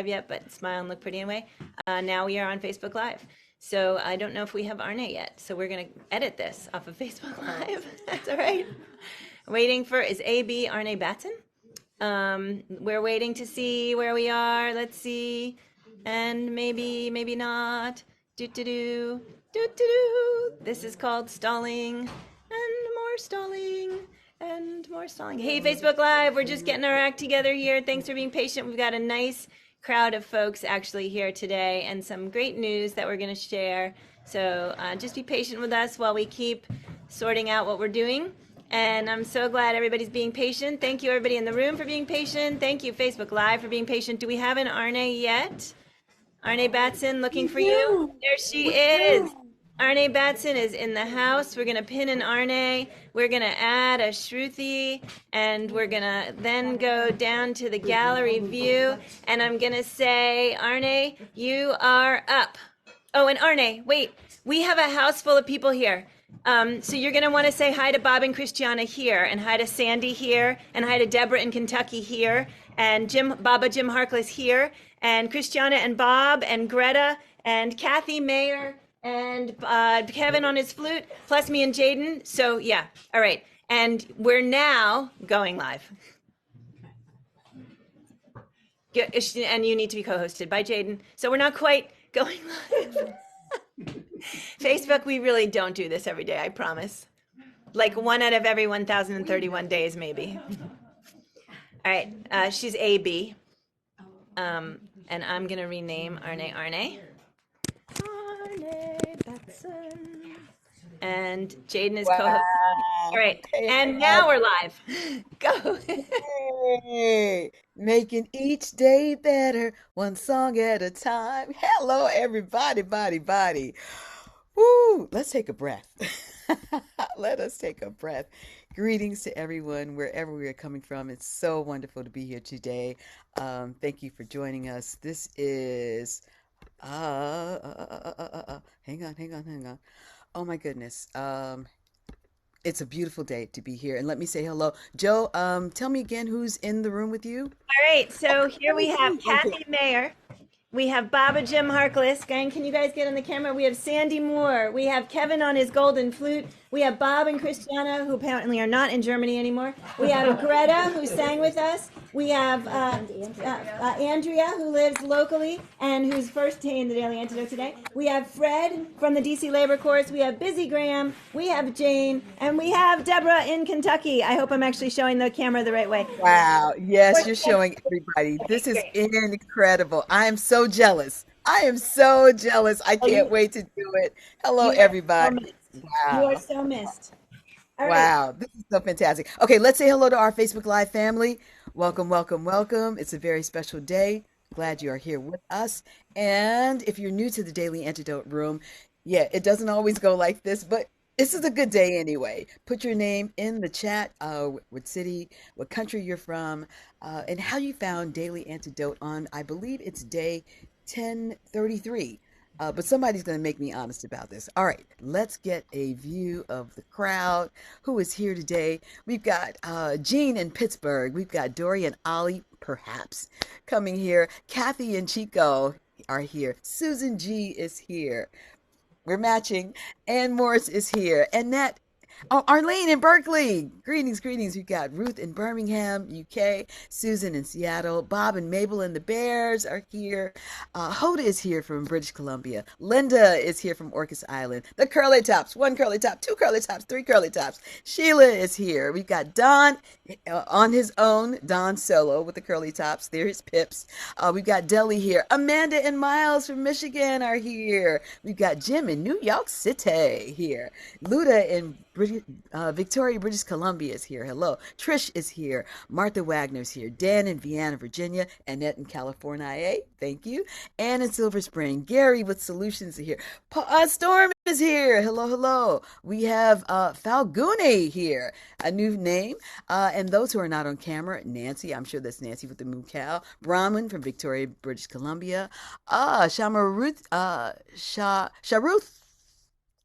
Live yet, but smile and look pretty anyway. Now we are on Facebook Live. So I don't know if we have Arne yet. So we're going to edit this off of Facebook Live. That's all right. Waiting for, is AB Arne Batson? We're waiting to see where we are. Let's see. And maybe not. Do do do. Do do do. This is called stalling and more stalling and more stalling. Hey, Facebook Live, we're just getting our act together here. Thanks for being patient. We've got a nice crowd of folks actually here today and some great news that we're going to share. So just be patient with us while we keep sorting out what we're doing. And I'm so glad everybody's being patient. Thank you, everybody in the room, for being patient. Thank you, Facebook Live, for being patient. Do we have an Arne yet? Arne Batson, looking for you. There she is. Arne Batson is in the house. We're going to pin an Arne. We're going to add a Shruthi, and we're going to then go down to the gallery view. And I'm going to say, Arne, you are up. Oh, and Arne, wait. We have a house full of people here. So you're going to want to say hi to Bob and Christiana here, and hi to Sandy here, and hi to Deborah in Kentucky here, and Baba Jim Harkless here, and Christiana and Bob and Greta and Kathy Mayer and Kevin on his flute, plus me and Jaden. So yeah, all right. And we're now going live. And you need to be co-hosted by Jaden. So we're not quite going live. Facebook, we really don't do this every day, I promise. Like 1 out of every 1,031 days, maybe. All right, she's AB. And I'm going to rename Arne Arne. Arne Batson. And Jaden is co-host. All right, and now we're live. Go. Hey, making each day better, one song at a time. Hello, everybody, body. Woo, let's take a breath. Let us take a breath. Greetings to everyone, wherever we are coming from. It's so wonderful to be here today. Thank you for joining us. This is, hang on. Oh my goodness. It's a beautiful day to be here. And let me say hello. Joe, tell me again who's in the room with you? All right, so here we have Kathy Mayer. We have Baba Jim Harkless. Gang, can you guys get on the camera? We have Sandy Moore. We have Kevin on his golden flute. We have Bob and Christiana, who apparently are not in Germany anymore. We have Greta, who sang with us. We have Andrea, who lives locally and who's first in the Daily Antidote today. We have Fred from the DC Labor Corps. We have Busy Graham. We have Jane. And we have Deborah in Kentucky. I hope I'm actually showing the camera the right way. Wow. Yes, you're showing everybody. This is incredible. I am so jealous. I can't wait to do it. Hello, everybody. You are Wow. so missed. All right. Wow. This is so fantastic. Okay, let's say hello to our Facebook Live family. Welcome. It's a very special day. Glad you are here with us. And if you're new to the Daily Antidote Room, yeah, it doesn't always go like this, but this is a good day anyway. Put your name in the chat, what city, what country you're from, and how you found Daily Antidote on, I believe it's day 1033. But somebody's going to make me honest about this. All right, let's get a view of the crowd who is here today. We've got Jean in Pittsburgh. We've got Dory and Ollie, perhaps, coming here. Kathy and Chico are here. Susan G is here. We're matching. Ann Morris is here. Annette. Oh, Arlene in Berkeley. Greetings. We've got Ruth in Birmingham, UK. Susan in Seattle. Bob and Mabel and the Bears are here. Hoda is here from British Columbia. Linda is here from Orcas Island. The Curly Tops. 1 curly top, 2 curly tops, 3 curly tops. Sheila is here. We've got Don on his own. Don solo with the curly tops. There's Pips. We've got Deli here. Amanda and Miles from Michigan are here. We've got Jim in New York City here. Luda in Victoria, British Columbia is here. Hello. Trish is here. Martha Wagner's here. Dan in Vienna, Virginia. Annette in California. Thank you. Ann in Silver Spring. Gary with Solutions here. Storm is here. Hello. We have Falguni here. A new name. And those who are not on camera, Nancy. I'm sure that's Nancy with the Moo Cow. Brahman from Victoria, British Columbia. Sharuth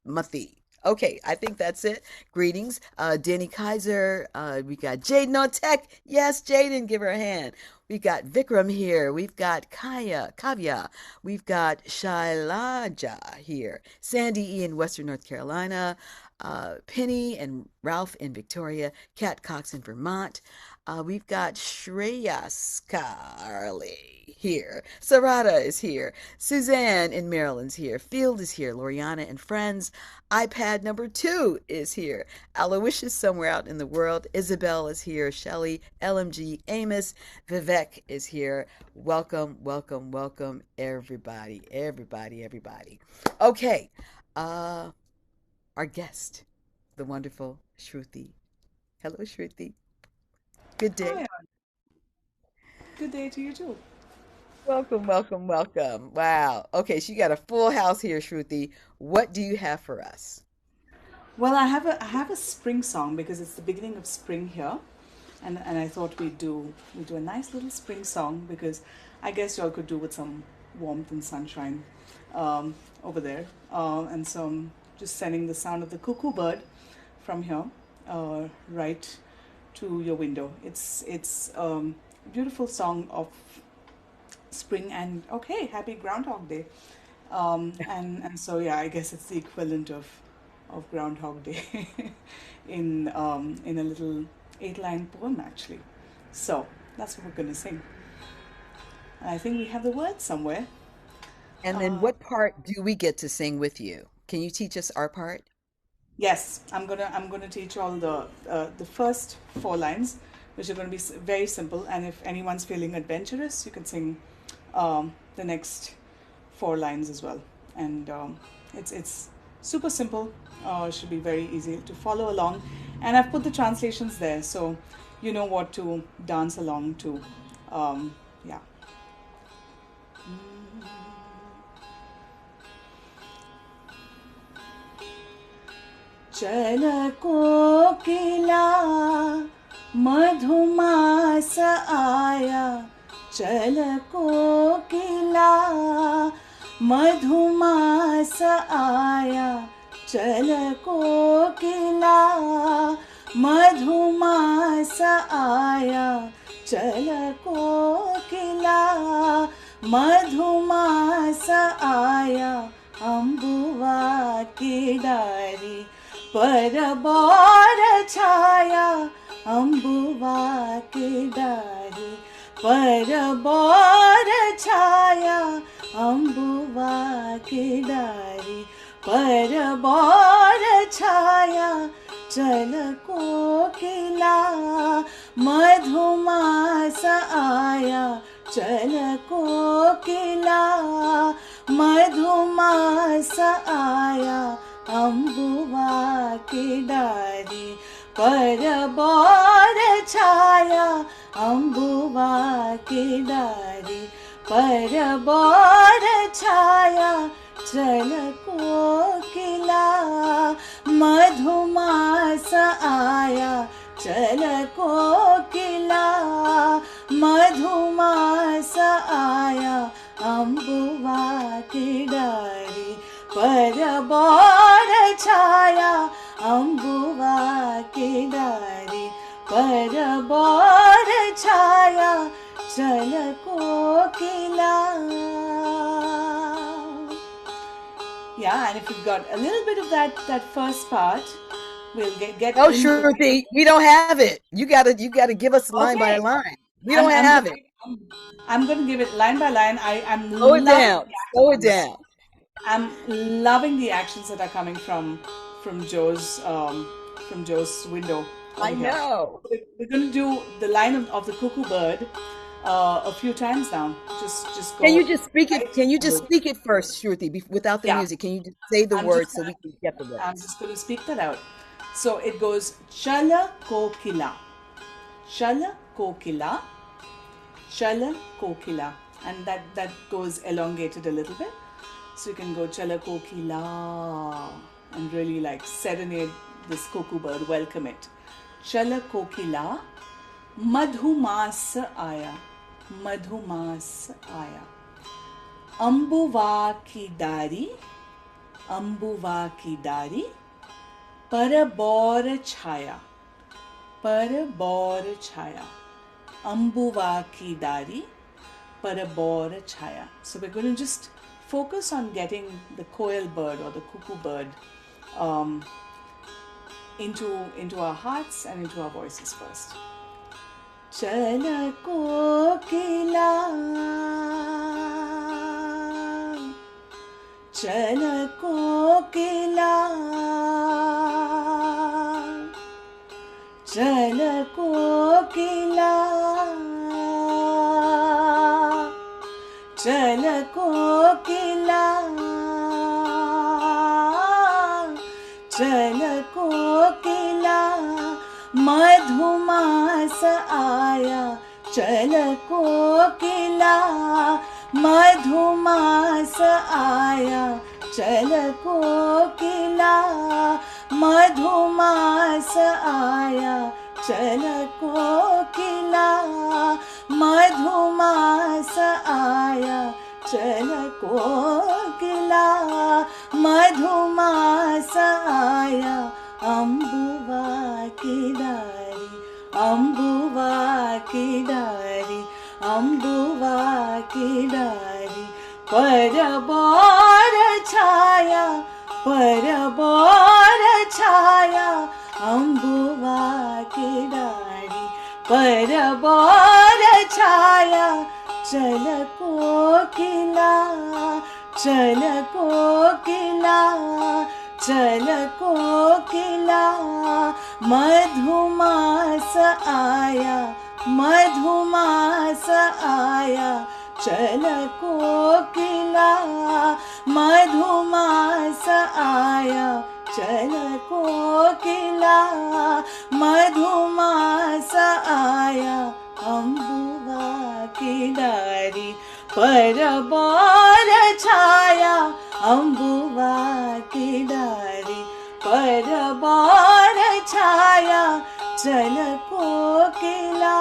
Mathi. Okay, I think that's it. Greetings. Danny Kaiser. We got Jaden on tech. Yes, Jaden, give her a hand. We've got Vikram here. We've got Kavya. We've got Shailaja here. Sandy E in Western North Carolina. Penny and Ralph in Victoria. Kat Cox in Vermont. We've got Shreya Scarley here. Sarada is here. Suzanne in Maryland's here. Field is here. Loriana and friends. iPad number 2 is here. Aloysius somewhere out in the world. Isabel is here. Shelley, LMG, Amos, Vivek is here. Welcome, welcome, welcome, everybody, everybody, everybody. Okay, our guest, the wonderful Shruthi. Hello, Shruthi. Good day. Hi, good day to you too. Welcome, welcome, welcome. Wow. Okay, so you got a full house here, Shruthi. What do you have for us? Well, I have a spring song because it's the beginning of spring here, and I thought we'd do a nice little spring song because I guess y'all could do with some warmth and sunshine over there. And so I'm just sending the sound of the cuckoo bird from here right to your window. It's a beautiful song of spring and okay, happy Groundhog Day. And so yeah, I guess it's the equivalent of Groundhog Day in a little 8-line poem actually. So that's what we're gonna sing. And I think we have the words somewhere. And then Uh, what part do we get to sing with you? Can you teach us our part? yes, I'm gonna teach all the first 4 lines, which are gonna be very simple. And if anyone's feeling adventurous, you can sing the next 4 lines as well. And it's super simple. Should be very easy to follow along. And I've put the translations there, so you know what to dance along to. Yeah. चल कोकिला मधुमास आया चल कोकिला मधुमास आया चल कोकिला मधुमास आया चल कोकिला मधुमास आया अम्बुआ की डारी पर बार छाया अम्बुआ की डारी पर बार छाया अम्बुआ की डारी पर बार छाया चल कोकिला मधुमास आया चल कोकिला मधुमास आया अम्बुआ की डारी पर बार छाया अम्बुआ की डारी पर बार छाया चल कोकिला मधुमास आया चल कोकिला मधुमास आया अम्बुआ की डारी पर बार छाया अम्बुआ की डारी पर बार छाया चल कोकिला. Yeah, and if you've got a little bit of that first part, we'll get Oh, into it. Shruti, we don't have it. You gotta give us line by Okay, line. We don't I'm have it. giving I'm going to give it line by line. I'm Slow it loving down. the Slow it actions. down. I'm loving the actions that are coming from Joe's window I over here. know. We're going to do the line of the cuckoo bird a few times now. Just Can go you just speak it? right Can you just through. speak it first, Shruti, without the Yeah, music? Can you just say the I'm just words so gonna we can get the I'm words? just gonna speak that out. So it goes Chala Kokila. Chala Kokila. Chala Kokila. And that goes elongated a little bit. So you can go Chala Kokila and really like serenade this cuckoo bird, welcome it. Chala Kokila. Madhumas Aya. Madhumas Aya. अम्बुवा की डारी अम्बुवा की डारी पर बौर छाया Ambuva ki dari parabora chaya. So we're going to just focus on getting the koel bird or the cuckoo bird um, into our hearts and into our voices first. Chal kokila, chal kokila, chal kokila, chal kokila, chal kokila, मधुमास आया चल कोकिला मधुमास आया चल कोकिला मधुमास आया चल कोकिला मधुमास आया चल कोकिला मधुमास आया अम्बुवा की डारी अम्बुवा की डारी अम्बुवा की डारी परबोर छाया अम्बुवा की डारी परबोर छाया चल कोकिला चल कोकिला चल कोकिला मधुमास आया मधुमास आया चल कोकिला मधुमास आया चल कोकिला मधुमास आया अम्बुवा की डारी परबोर छाया अम्बुवा की डारी परबोर छाया चल कोकिला.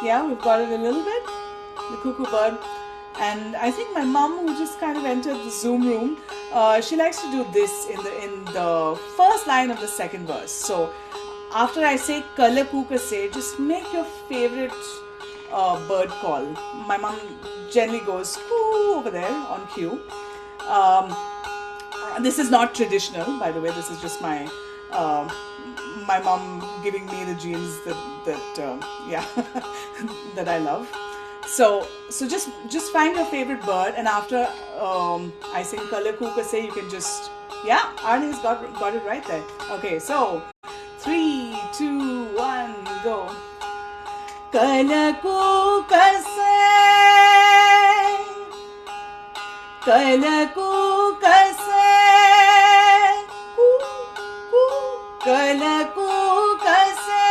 Yeah, we've got it a little bit, the cuckoo bird. And I think my mom, who just kind of entered the Zoom room, she likes to do this in the first line of the second verse. So after I say kala kuka say, just make your favorite bird call. My mom generally goes coo over there on cue. This is not traditional, by the way. This is just my mom giving me the genes that that I love. So just find your favorite bird, and after I sing kala kuka say, you can just Arnie's got it right there. Okay, so 3, 2, 1, go. Kala kuka say, kala kuka say, kala kuka say,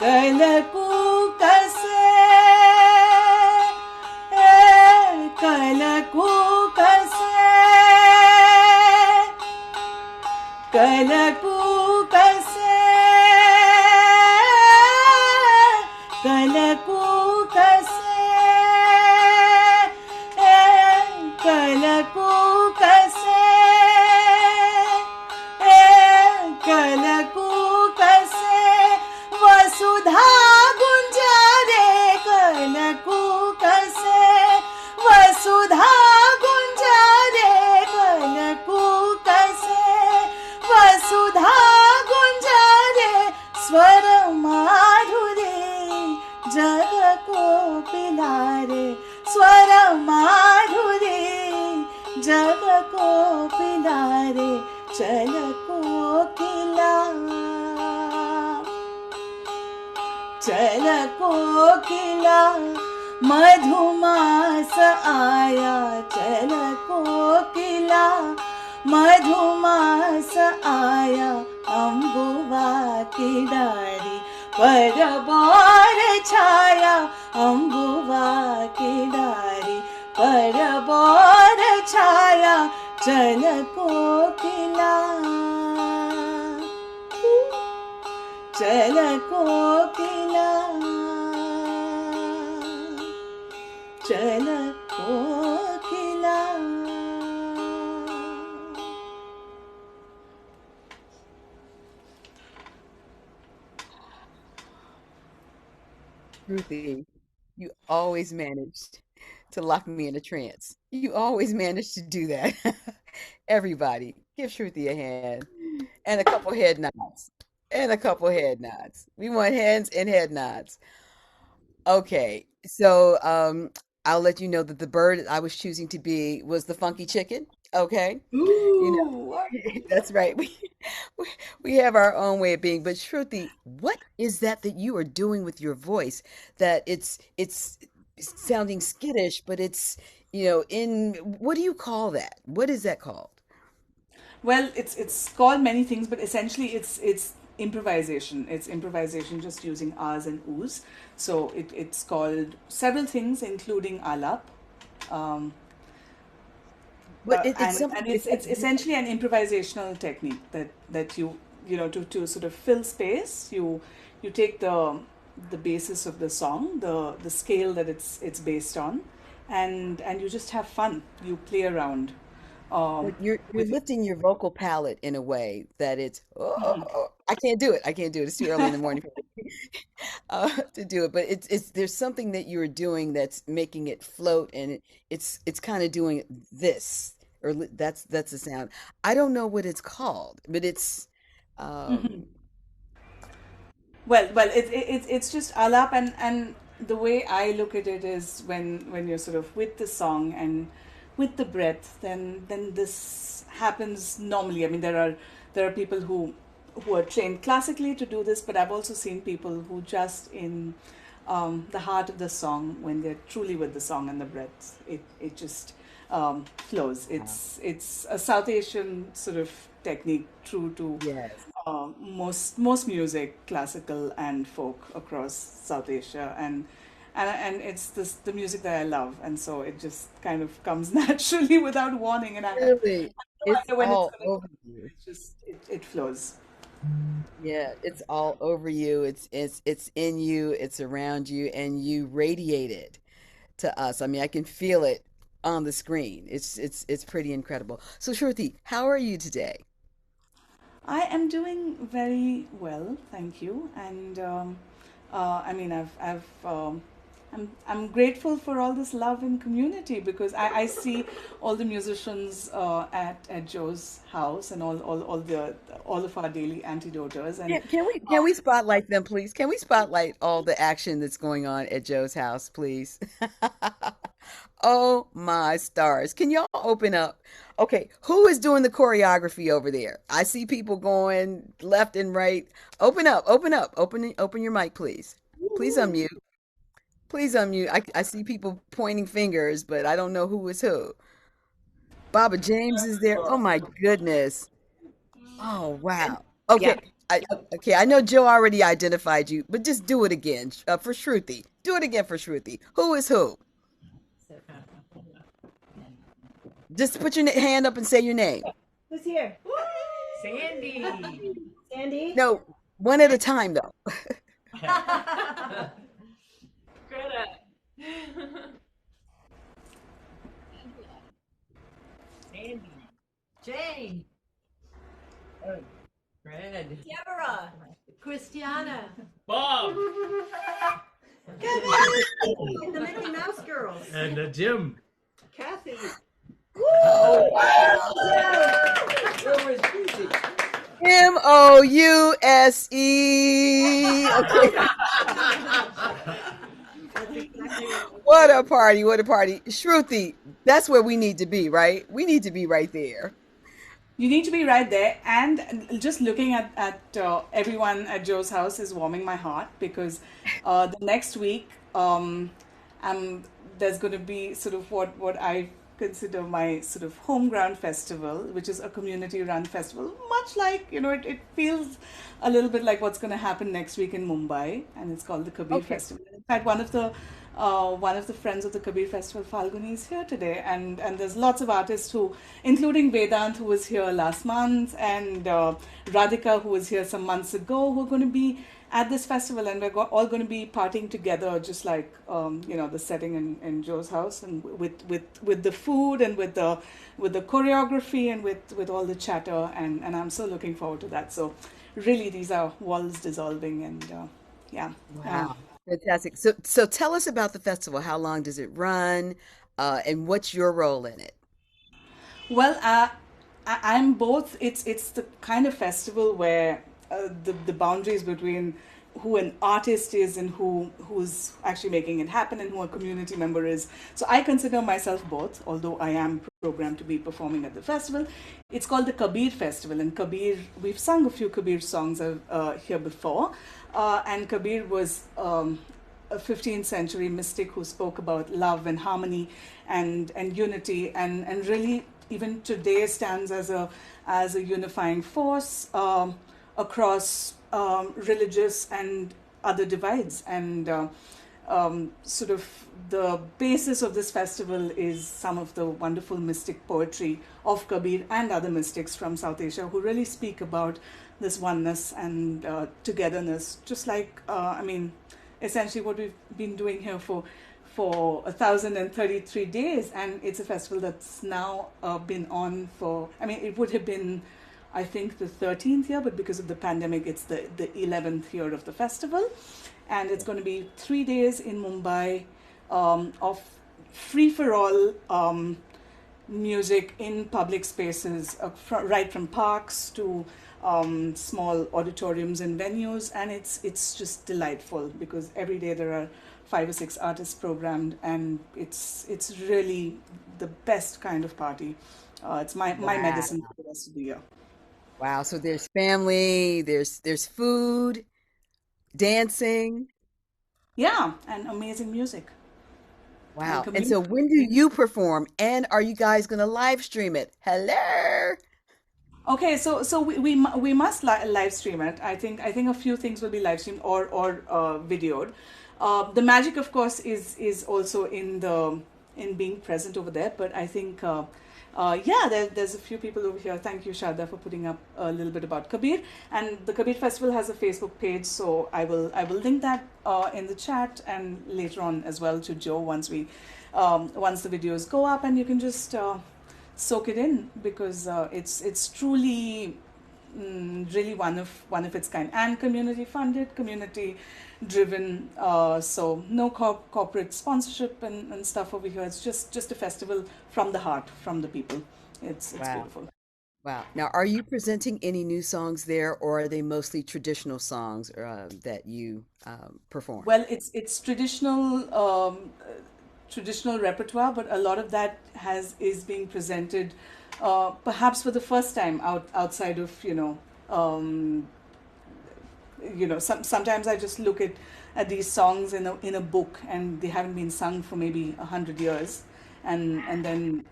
kala kuka say, kala kuka say, kala kuka say, kala kuka say, kala kuka say, kala kuka say, vasudha gunjare kala kuka say, vasudha gunjare kala kuka say, vasudha gunjare स्वर माधुरी जग को पिलारे स्वर माधुरी जग को पिलारे चल कोकिला चल कोकिला मधुमास आया चल कोकिला मधुमास आया अम्बुवा की डारी परबोर छाया अम्बुवा की डारी परबोर छाया चल कोकिला चल कोकिला चल कोकिला. Ruthie, you always managed to lock me in a trance. You always managed to do that. Everybody, give Shruti a hand and a couple head nods. And a couple head nods. We want hands and head nods. Okay, so I'll let you know that the bird I was choosing to be was the funky chicken. Okay, you Ooh, know that's right. We we have our own way of being. But Shruti, what is that you are doing with your voice? That it's sounding skittish, but it's in what do you call that? What is that called? well, it's called many things, but essentially it's improvisation. It's improvisation just using ahs and oohs. So it's called several things, including alap. Um, But it's and something. It's like it's essentially an improvisational technique that to sort of fill space. You take the basis of the song, the scale that it's based on, and you just have fun. You play around like you're with it. lifting your vocal palette in a way that it's I can't do it. I can't do it. It's too early in the morning for me to do it. But it's there's something that you're doing that's making it float, and it's kind of doing this that's the sound. I don't know what it's called, but it's um Well, it's just alap, and the way I look at it is when you're sort of with the song and with the breath, then this happens normally. I mean, there are people who are trained classically to do this, but I've also seen people who just in the heart of the song, when they're truly with the song and the breath, it just flows. It's a South Asian sort of technique, true to yes. most music, classical and folk across South Asia, and it's the music that I love, and so it just kind of comes naturally without warning, and I have Really, no it's idea when it's all going to over come. you. It just it flows. Yeah, it's all over you. It's in you, it's around you, and you radiate it to us. I mean, I can feel it on the screen. It's pretty incredible. So, Shruti, how are you today? I am doing very well, thank you. And I mean, I'm grateful for all this love and community because I see all the musicians at Joe's house and all of our daily antidoters and Can we spotlight them, please? Can we spotlight all the action that's going on at Joe's house, please? Oh my stars. Can y'all open up? Okay, who is doing the choreography over there? I see people going left and right. Open up, open up, open your mic, please. Please unmute. Please unmute. I see people pointing fingers, but I don't know who is who. Baba James is there. Oh my goodness. Oh wow. Yeah. Okay. Okay, I know Joe already identified you, but just do it again for Shruti. Do it again for Shruti. Who is who? Just put your hand up and say your name. Who's here? Sandy. Sandy? No, one at a time though. Greta. Sandy. Jane. Oh, Fred. Deborah, Christiana, Bob. and the Mickey Mouse girls. And Jim. Kathy. Mouse. Okay. That's exactly what it What a party. What a party. Shruti, that's where we need to be, right? We need to be right there. you need to be right there. And just looking at everyone at Joe's house is warming my heart because the next week I'm, there's going to be sort of what I consider my sort of home ground festival, which is a community run festival, much like, it feels a little bit like what's going to happen next week in Mumbai, and it's called the Kabir Okay. Festival. In fact, one of the friends of the Kabir Festival, Falguni, is here today, and there's lots of artists who, including Vedant, who was here last month, and Radhika, who was here some months ago, who are going to be at this festival, and all going to be partying together, just like the setting in Joe's house, and with the food and with the choreography and with all the chatter, and I'm so looking forward to that. So, really, these are walls dissolving, and yeah. Wow. Fantastic. So tell us about the festival. How long does it run? And what's your role in it? Well, I'm both. It's the kind of festival where the boundaries between who an artist is and who's actually making it happen and who a community member is. So I consider myself both, although I am programmed to be performing at the festival. It's called the Kabir Festival, and Kabir, we've sung a few Kabir songs here before, and Kabir was. A 15th century mystic who spoke about love and harmony and unity, and really even today stands as a unifying force across religious and other divides. And sort of the basis of this festival is some of the wonderful mystic poetry of Kabir and other mystics from South Asia who really speak about this oneness and togetherness, just like essentially what we've been doing here for 1,033 days. And it's a festival that's now been on for, I mean, it would have been, I think, the 13th year, but because of the pandemic, it's the 11th year of the festival. And it's going to be 3 days in Mumbai of free for all music in public spaces, right from parks to small auditoriums and venues, and it's just delightful because every day there are 5 or 6 artists programmed, and it's really the best kind of party. It's my Wow. medicine for the rest of the year. Wow. So there's family, there's food, dancing. Yeah, and amazing music and Wow. And community. so when do you perform? And are you guys going to live stream it? Hello. Okay, so we must live stream it. I think a few things will be live streamed or videoed. The magic, of course, is also in being present over there. But I think yeah, there's a few people over here. Thank you, Shada, for putting up a little bit about Kabir. And the Kabir Festival has a Facebook page, so I will link that in the chat and later on as well to Joe once the videos go up, and you can just soak it in because it's truly really one of its kind and community funded, community driven. So no corporate sponsorship and stuff over here. It's just a festival from the heart, from the people. It's Wow. beautiful. Wow. Now, are you presenting any new songs there, or are they mostly traditional songs that you perform? Well, it's traditional repertoire, but a lot of that has is being presented perhaps for the first time outside of sometimes I just look at these songs in a book, and they haven't been sung for maybe 100 years, and then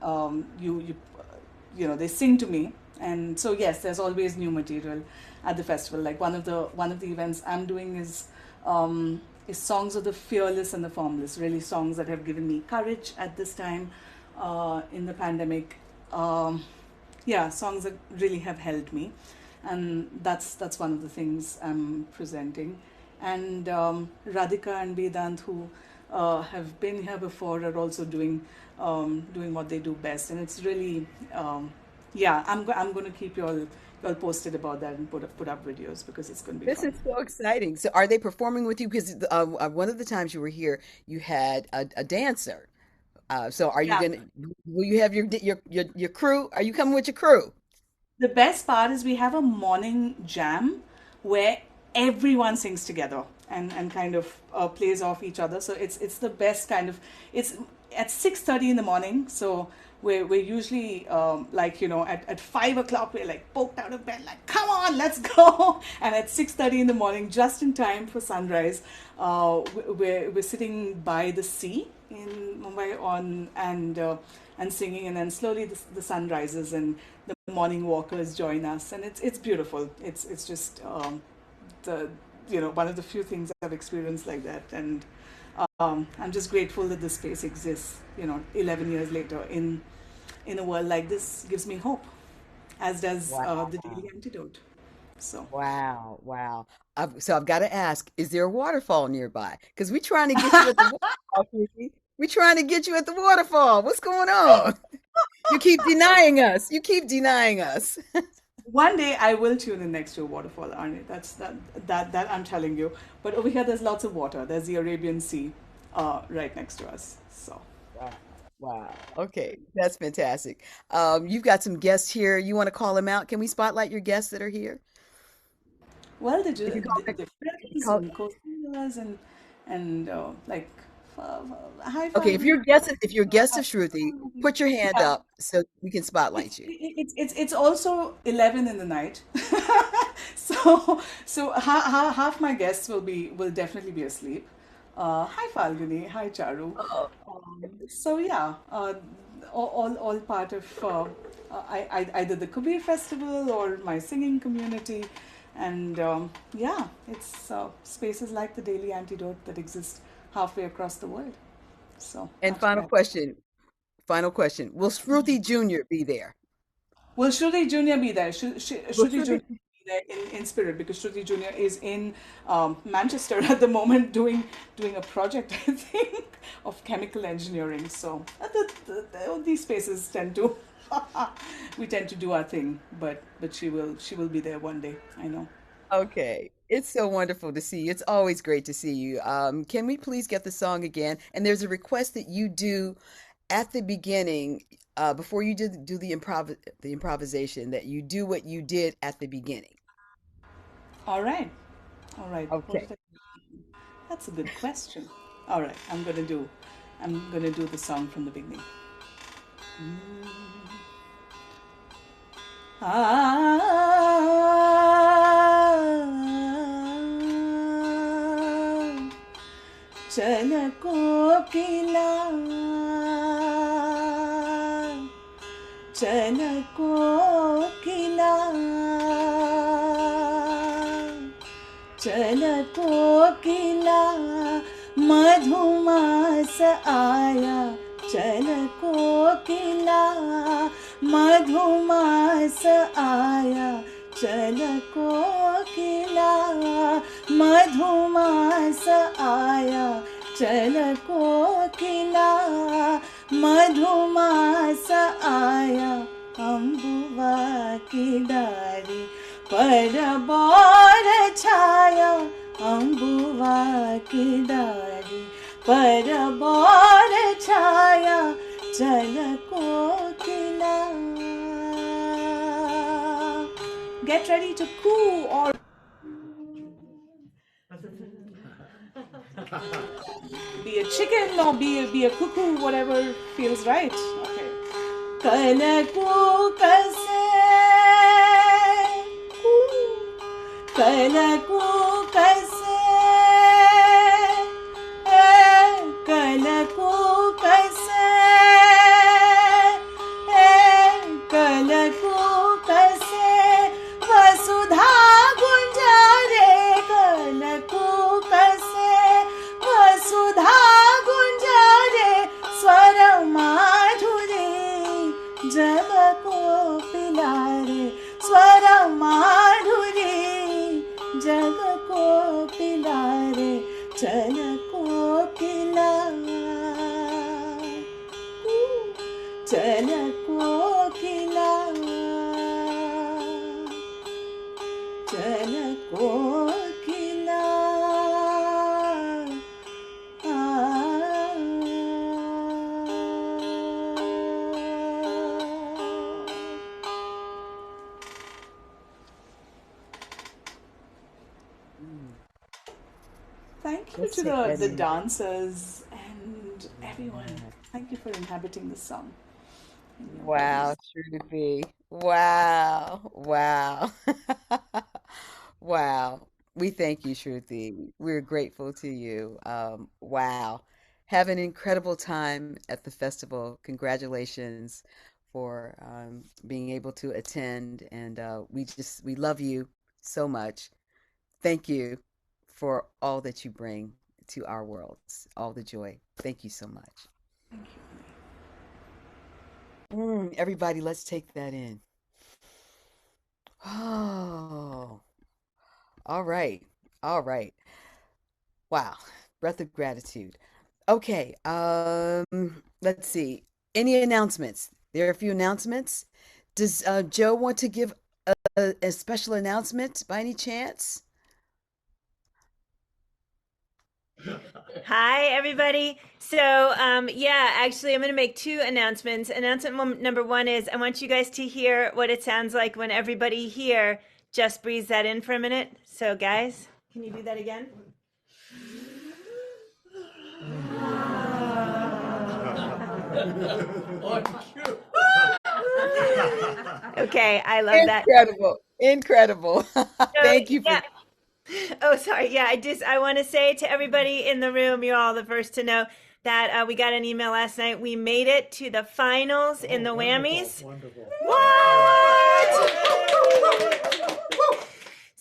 they sing to me. And so yes, there's always new material at the festival. Like one of the events I'm doing is songs of the fearless and the formless, really songs that have given me courage at this time in the pandemic. Yeah, songs that really have held me, and that's one of the things I'm presenting. And Radhika and Vedant, who have been here before, are also doing what they do best, and it's really yeah. I'm going to keep you all posted about that and put up videos because it's going to be This is fun. so exciting. So, are they performing with you? Because one of the times you were here, you had a dancer. So, are you Yeah. gonna? Will you have your crew? Are you coming with your crew? The best part is we have a morning jam where everyone sings together and kind of plays off each other. So it's the best kind of it's at 6:30 in the morning. So we're usually at 5 o'clock we're like poked out of bed like come on let's go and at 6:30 in the morning just in time for sunrise we're sitting by the sea in Mumbai on and singing, and then slowly the sun rises and the morning walkers join us, and it's beautiful. It's just the one of the few things I've experienced like that, and I'm just grateful that this space exists. 11 years later in a world like this gives me hope, as does the Wow. Daily Antidote. So Wow. Wow. So I've got to ask, is there a waterfall nearby? Because we're trying to get you at the waterfall, Kiki. We're trying to get you at the waterfall. What's going on? You keep denying us. You keep denying us. One day I will tune in next to a waterfall, Arnie. That I'm telling you. But over here, there's lots of water. There's the Arabian Sea, right next to us. So. Wow. Wow. Okay, that's fantastic. You've got some guests here. You want to call them out? Can we spotlight your guests that are here? Well, If you call, the if you friends call, and co-singers and like high okay, five. if you're a guest of Shruti, put your hand Yeah, up so we can spotlight you. it's also 11 in the night, so half my guests will definitely be asleep. Hi Falguni, hi Charu. Oh, So yeah, all part of either the Kabir festival or my singing community, and yeah, it's spaces like the Daily Antidote that exist halfway across the world. So and much final gratitude. question. Final question. Will Shruti Jr. be there? Will Shruti Junior be there? Will Shruti Shruti? Junior will be there in spirit because Shruti Junior is in Manchester at the moment doing a project, I think, of chemical engineering. So these spaces tend to we tend to do our thing, but she will be there one day. I know. Okay. It's so wonderful to see you. It's always great to see you. Can we please get the song again? And there's a request that you do at the beginning, before you do the improvisation, that you do what you did at the beginning. All right, all right. What Okay. did I? That's a good question. All right, I'm gonna do the song from the beginning. चल कोकिला चल कोकिला चल कोकिला मधुमास आया चल कोकिला मधुमास आया चल कोकिला मधुमास आया चल कोकिला मधुमास आया अम्बुवा की डाली पर बार छाया अम्बुवा की डाली पर बार छाया चल कोकिला. Get ready to coo or be a chicken or be a cuckoo, whatever feels right. Okay. Kalaku kase, kalaku kase, kalaku kase, kalaku kase, vasudha gunjare kalaku kase, vasudha gunjare swara madhuri जग को पिलारे स्वर माधुरी जग को पिलारे चल कोकिला चल कोकिला चल कोकिला Mm, Thank you let's to take that the in. dancers and everyone. Yeah. Thank you for inhabiting the song in your Wow, bodies. Shruti. Wow. Wow. Wow. We thank you, Shruti. We're grateful to you. Wow. Have an incredible time at the festival. Congratulations for being able to attend. And we love you so much. Thank you for all that you bring to our worlds, all the joy. Thank you so much. Thank you. Everybody, let's take that in. Oh, all right. All right. Wow. Breath of gratitude. Okay. Let's see. Any announcements? There are a few announcements. Does Joe want to give a special announcement by any chance? Hi, everybody. So, yeah, actually, I'm going to make two announcements. Number one is I want you guys to hear what it sounds like when everybody here just breathes that in for a minute. So, guys, can you do that again? Oh, cute. Okay, I love that. Incredible. Incredible. So, Thank you for yeah. Oh, sorry. Yeah, I want to say to everybody in the room, you're all the first to know that we got an email last night. We made it to the finals in the Whammies. Wonderful. What?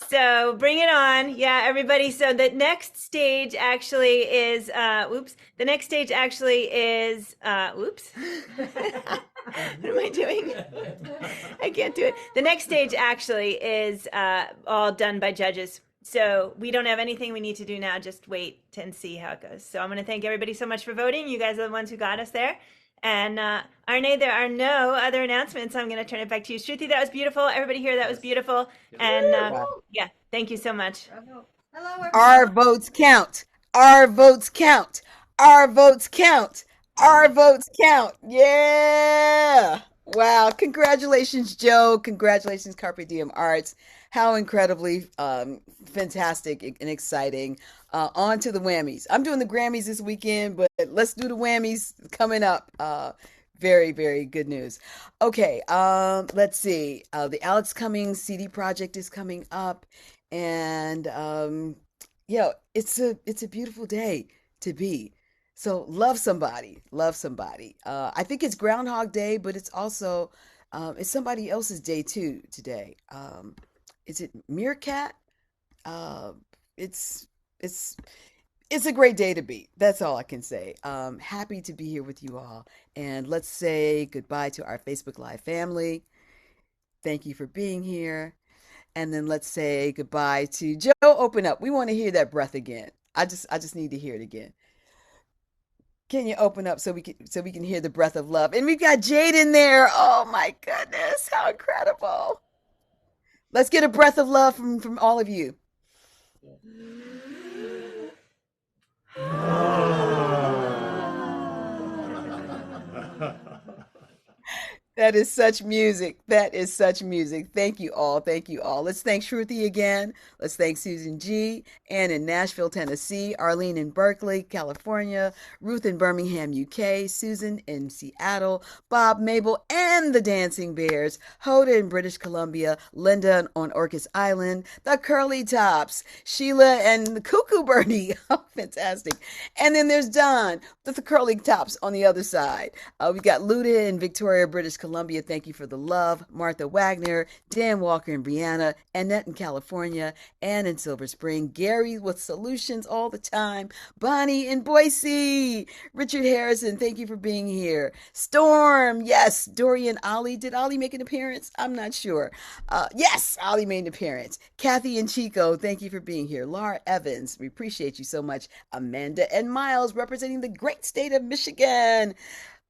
So bring it on. Yeah, everybody. So the next stage actually is, the next stage actually is, oops. What am I doing? I can't do it. The next stage actually is all done by judges. So we don't have anything we need to do now. Just wait and see how it goes. So I'm going to thank everybody so much for voting. You guys are the ones who got us there. And Arne, there are no other announcements. I'm going to turn it back to you. Shruthi, that was beautiful. Everybody here, that was beautiful. And yeah, thank you so much. Hello, everyone. our votes count. Our votes count. Our votes count. Our votes count. Yeah. Wow. Congratulations, Joe. Congratulations, Carpe Diem Arts. How incredibly fantastic and exciting. On to the Whammies. I'm doing the Grammys this weekend, but let's do the Whammies coming up. Very, very good news. Okay, let's see. The Alex Cummings CD project is coming up, and yeah, it's a beautiful day to be. So love somebody, love somebody. I think it's Groundhog Day, but it's also it's somebody else's day too today. Is it Meerkat? Uh, it's it's it's a great day to be. That's all I can say. Happy to be here with you all, and let's say goodbye to our Facebook Live family. Thank you for being here. And then let's say goodbye to Joe. Open up. We want to hear that breath again. I just need to hear it again. Can you open up so we can hear the breath of love? And we've got Jade in there. Oh my goodness, how incredible. Let's get a breath of love from all of you. That is such music. That is such music. Thank you all. Thank you all. Let's thank Shruti again. Let's thank Susan G. Ann in Nashville, Tennessee. Arlene in Berkeley, California. Ruth in Birmingham, UK. Susan in Seattle. Bob, Mabel, and the Dancing Bears. Hoda in British Columbia. Linda on Orcas Island. The Curly Tops. Sheila and the Cuckoo Birdie. Oh, fantastic. And then there's Don with the Curly Tops on the other side. We got Luda in Victoria, British Columbia. Thank you for the love. Martha Wagner, Dan Walker in Brianna, Annette in California, Ann in Silver Spring, Gary with solutions all the time, Bonnie in Boise, Richard Harrison, thank you for being here. Storm, yes, Dorian Ollie. Did Ollie make an appearance? I'm not sure. Yes, Ollie made an appearance. Kathy and Chico, thank you for being here. Laura Evans, we appreciate you so much. Amanda and Miles representing the great state of Michigan.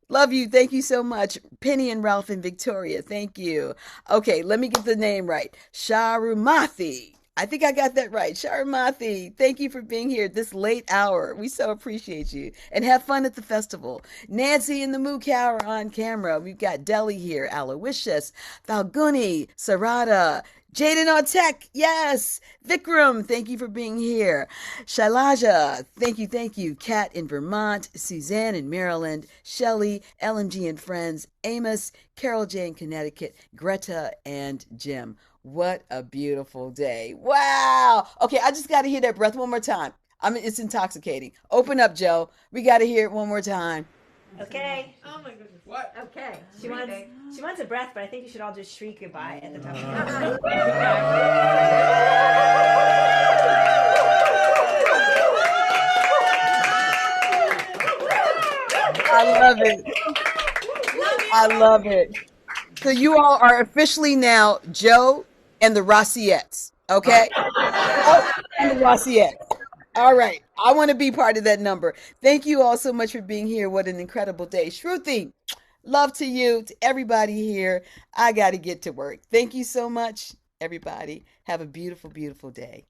Love you. Thank you so much. Penny and Ralph and Victoria. Thank you. Okay, let me get the name right. Sharumathi. I think I got that right. Sharumathi. Thank you for being here at this late hour. We so appreciate you. And have fun at the festival. Nancy and the Moo Cow are on camera. We've got Deli here. Aloysius, Falguni, Sarada, Jaden on tech, yes. Vikram, thank you for being here. Shailaja, thank you, thank you. Kat in Vermont, Suzanne in Maryland, Shelly, LMG and Friends, Amos, Carol J in Connecticut, Greta, and Jim. What a beautiful day. Wow. Okay, I just got to hear that breath one more time. It's intoxicating. Open up, Joe. We got to hear it one more time. Okay. Oh my goodness. What? Okay. She wants a breath, but I think you should all just shriek goodbye at the top. I love it. I love it. So you all are officially now Joe and the Rossiettes, okay? Oh, and the Rossiettes. All right. I want to be part of that number. Thank you all so much for being here. What an incredible day. Shruti, love to you, to everybody here. I got to get to work. Thank you so much. everybody. Have a beautiful, beautiful day.